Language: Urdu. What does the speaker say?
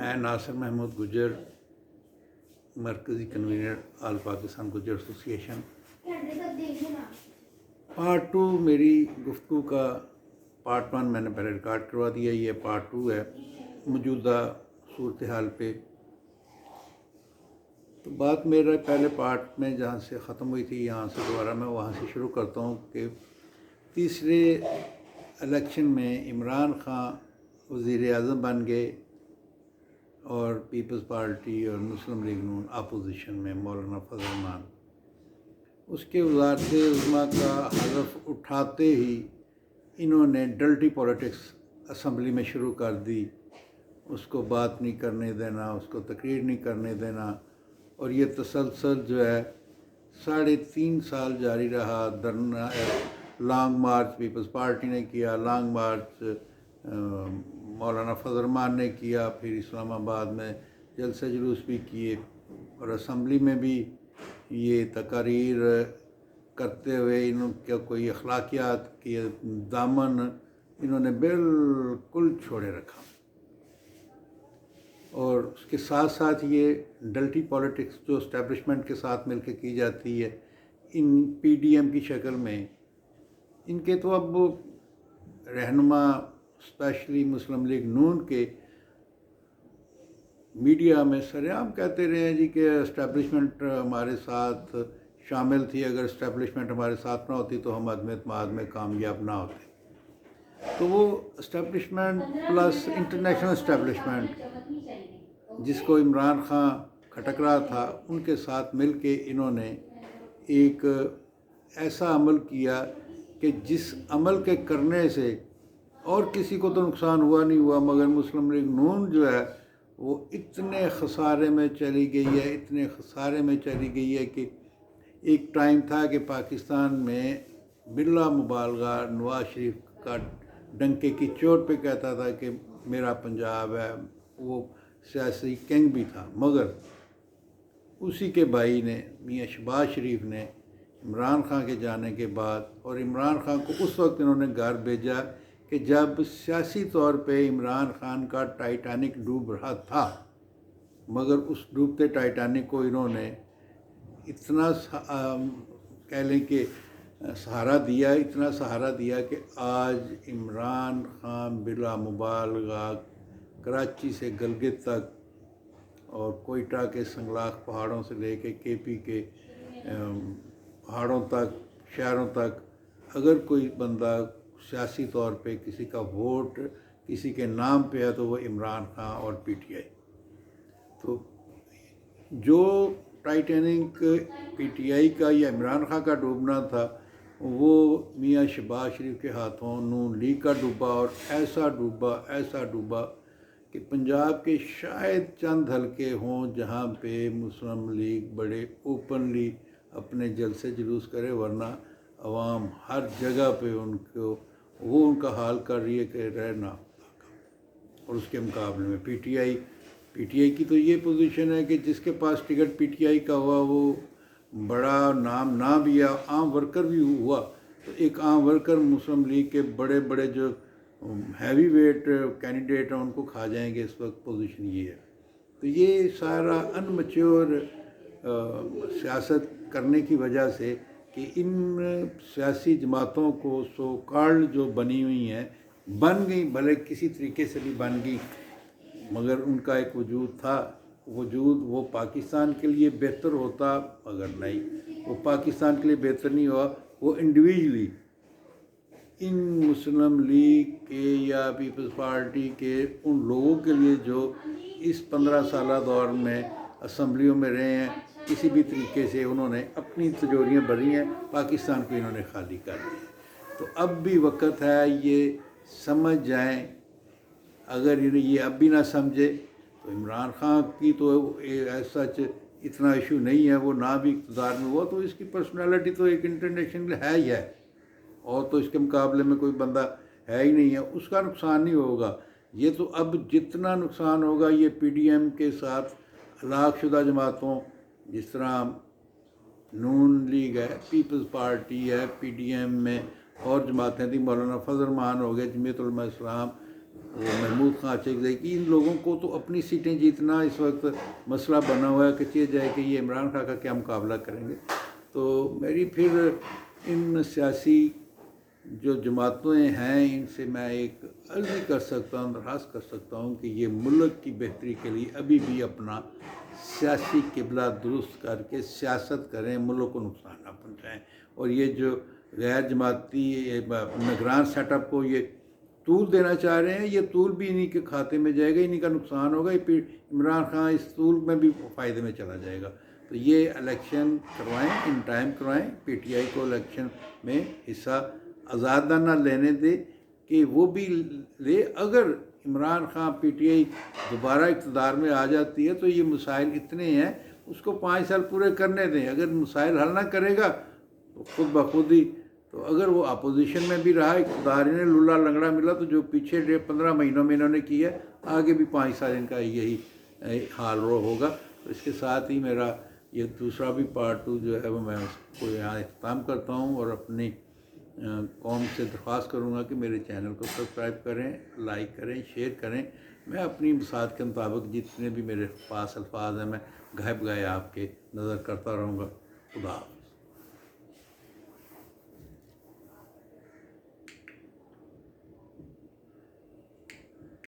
میں ناصر محمود گجر، مرکزی کنوینر آل پاکستان گجر ایسوسی ایشن۔ پارٹ 2 میری گفتگو کا پارٹ 1 میں نے پہلے ریکارڈ کروا دیا، یہ پارٹ 2 ہے موجودہ صورتحال پہ۔ تو بات میرا پہلے پارٹ میں جہاں سے ختم ہوئی تھی یہاں سے دوبارہ میں وہاں سے شروع کرتا ہوں کہ تیسرے الیکشن میں عمران خان وزیر اعظم بن گئے اور پیپلز پارٹی اور مسلم لیگ نون اپوزیشن میں مولانا فضل الرحمان۔ اس کے وزارت عظمیٰ کا حلف اٹھاتے ہی انہوں نے ڈلٹی پولیٹکس اسمبلی میں شروع کر دی، اس کو بات نہیں کرنے دینا، اس کو تقریر نہیں کرنے دینا، اور یہ تسلسل جو ہے 3.5 سال جاری رہا۔ دھرنا لانگ مارچ پیپلز پارٹی نے کیا، لانگ مارچ مولانا فضل الرحمان نے کیا، پھر اسلام آباد میں جلسہ جلوس بھی کیے، اور اسمبلی میں بھی یہ تقاریر کرتے ہوئے انہوں کا کوئی اخلاقیات کی دامن انہوں نے بالکل چھوڑے رکھا۔ اور اس کے ساتھ ساتھ یہ ڈلٹی پولیٹکس جو اسٹیبلشمنٹ کے ساتھ مل کے کی جاتی ہے ان پی ڈی ایم کی شکل میں، ان کے تو اب رہنما اسپیشلی مسلم لیگ نون کے میڈیا میں سرعام کہتے رہے ہیں جی کہ اسٹیبلشمنٹ ہمارے ساتھ شامل تھی، اگر اسٹیبلشمنٹ ہمارے ساتھ نہ ہوتی تو ہم عدم اعتماد میں کامیاب نہ ہوتے۔ تو وہ اسٹیبلشمنٹ پلس انٹرنیشنل اسٹیبلشمنٹ جس کو عمران خان کھٹک رہا تھا، ان کے ساتھ مل کے انہوں نے ایک ایسا عمل کیا کہ جس عمل کے کرنے سے اور کسی کو تو نقصان ہوا نہیں ہوا، مگر مسلم لیگ نون جو ہے وہ اتنے خسارے میں چلی گئی ہے، اتنے خسارے میں چلی گئی ہے کہ ایک ٹائم تھا کہ پاکستان میں بلا مبالغہ نواز شریف کا ڈنکے کی چوٹ پہ کہتا تھا کہ میرا پنجاب ہے، وہ سیاسی کنگ بھی تھا، مگر اسی کے بھائی نے میاں شہباز شریف نے عمران خان کے جانے کے بعد، اور عمران خان کو اس وقت انہوں نے گھر بھیجا کہ جب سیاسی طور پہ عمران خان کا ٹائٹینک ڈوب رہا تھا، مگر اس ڈوبتے ٹائٹینک کو انہوں نے اتنا کہہ لیں کہ سہارا دیا کہ آج عمران خان بلا مبالغہ کراچی سے گلگت تک اور کوئٹہ کے سنگلاخ پہاڑوں سے لے کے کے پی کے پہاڑوں تک، شہروں تک، اگر کوئی بندہ سیاسی طور پہ کسی کا ووٹ کسی کے نام پہ ہے تو وہ عمران خان اور پی ٹی آئی۔ تو جو ٹائٹینک پی ٹی آئی کا یا عمران خان کا ڈوبنا تھا وہ میاں شہباز شریف کے ہاتھوں نون لیگ کا ڈوبا، اور ایسا ڈوبا کہ پنجاب کے شاید چند حلقے ہوں جہاں پہ مسلم لیگ بڑے اوپنلی اپنے جلسے جلوس کرے، ورنہ عوام ہر جگہ پہ ان کا حال کر رہی ہے کہ رہنا۔ اور اس کے مقابلے میں پی ٹی آئی کی تو یہ پوزیشن ہے کہ جس کے پاس ٹکٹ پی ٹی آئی کا ہوا وہ بڑا نام نہ بھی ہے، عام ورکر بھی ہوا، تو ایک عام ورکر مسلم لیگ کے بڑے بڑے جو ہیوی ویٹ کینڈیڈیٹ ہیں ان کو کھا جائیں گے، اس وقت پوزیشن یہ ہے۔ تو یہ سارا ان میچور سیاست کرنے کی وجہ سے کہ ان سیاسی جماعتوں کو سو کالڈ جو بنی ہوئی ہیں، بن گئی، بھلے کسی طریقے سے بھی بن گئی، مگر ان کا ایک وجود تھا، وہ پاکستان کے لیے بہتر ہوتا، مگر نہیں، وہ پاکستان کے لیے بہتر نہیں ہوا، وہ انڈیویجلی ان مسلم لیگ کے یا پیپلز پارٹی کے ان لوگوں کے لیے جو اس 15 سالہ دور میں اسمبلیوں میں رہے ہیں، کسی بھی طریقے سے انہوں نے اپنی تجوریاں بھری ہیں، پاکستان کو انہوں نے خالی کر دیا۔ تو اب بھی وقت ہے یہ سمجھ جائیں، اگر یہ اب بھی نہ سمجھے تو عمران خان کی تو ایز سچ اتنا ایشو نہیں ہے، وہ نہ بھی اقتدار میں ہوا تو اس کی پرسنالٹی تو ایک انٹرنیشنل ہے ہی ہے، اور تو اس کے مقابلے میں کوئی بندہ ہے ہی نہیں ہے، اس کا نقصان نہیں ہوگا۔ یہ تو اب جتنا نقصان ہوگا یہ پی ڈی ایم کے ساتھ ہلاک شدہ جماعتوں جس طرح نون لیگ ہے، پیپلز پارٹی ہے، پی ڈی ایم میں اور جماعتیں تھیں، مولانا فضل الرحمان ہو گئے، جمعیت علماء اسلام، محمود خان اچکزئی کی، ان لوگوں کو تو اپنی سیٹیں جیتنا اس وقت مسئلہ بنا ہوا ہے کہ چیز جائے کہ یہ عمران خان کا کیا مقابلہ کریں گے. تو میری پھر ان سیاسی جو جماعتیں ہیں ان سے میں ایک عرضی کر سکتا ہوں، درخواست کر سکتا ہوں کہ یہ ملک کی بہتری کے لیے ابھی بھی اپنا سیاسی قبلہ درست کر کے سیاست کریں، ملک کو نقصان نہ پہنچائیں. اور یہ جو غیر جماعتی نگران سیٹ اپ کو یہ طول دینا چاہ رہے ہیں، یہ طول بھی انہی کے کھاتے میں جائے گا، انہی کا نقصان ہوگا. یہ عمران خان اس طول میں بھی فائدے میں چلا جائے گا. تو یہ الیکشن کروائیں، ان ٹائم کروائیں، پی ٹی آئی کو الیکشن میں حصہ آزادانہ لینے دے کہ وہ بھی لے. اگر Imran Khan P T I دوبارہ اقتدار میں آ جاتی ہے تو یہ مسائل اتنے ہیں، اس کو 5 سال پورے کرنے دیں. اگر مسائل حل نہ کرے گا تو خود بخود ہی، تو اگر وہ اپوزیشن میں بھی رہا، اقتدار انہیں لولا لنگڑا ملا، تو جو پیچھے 15 مہینوں میں انہوں نے کیا ہے آگے بھی 5 سال ان کا یہی حال ہوگا. تو اس کے ساتھ ہی میرا یہ دوسرا بھی پارٹ 2 جو ہے وہ میں اس کو یہاں اختتام کرتا ہوں، اور اپنی قوم سے درخواست کروں گا کہ میرے چینل کو سبسکرائب کریں، لائک کریں، شیئر کریں. میں اپنی بساط کے مطابق جتنے بھی میرے پاس الفاظ ہیں میں گہے بگہے آپ کے نظر کرتا رہوں گا. خدا حافظ.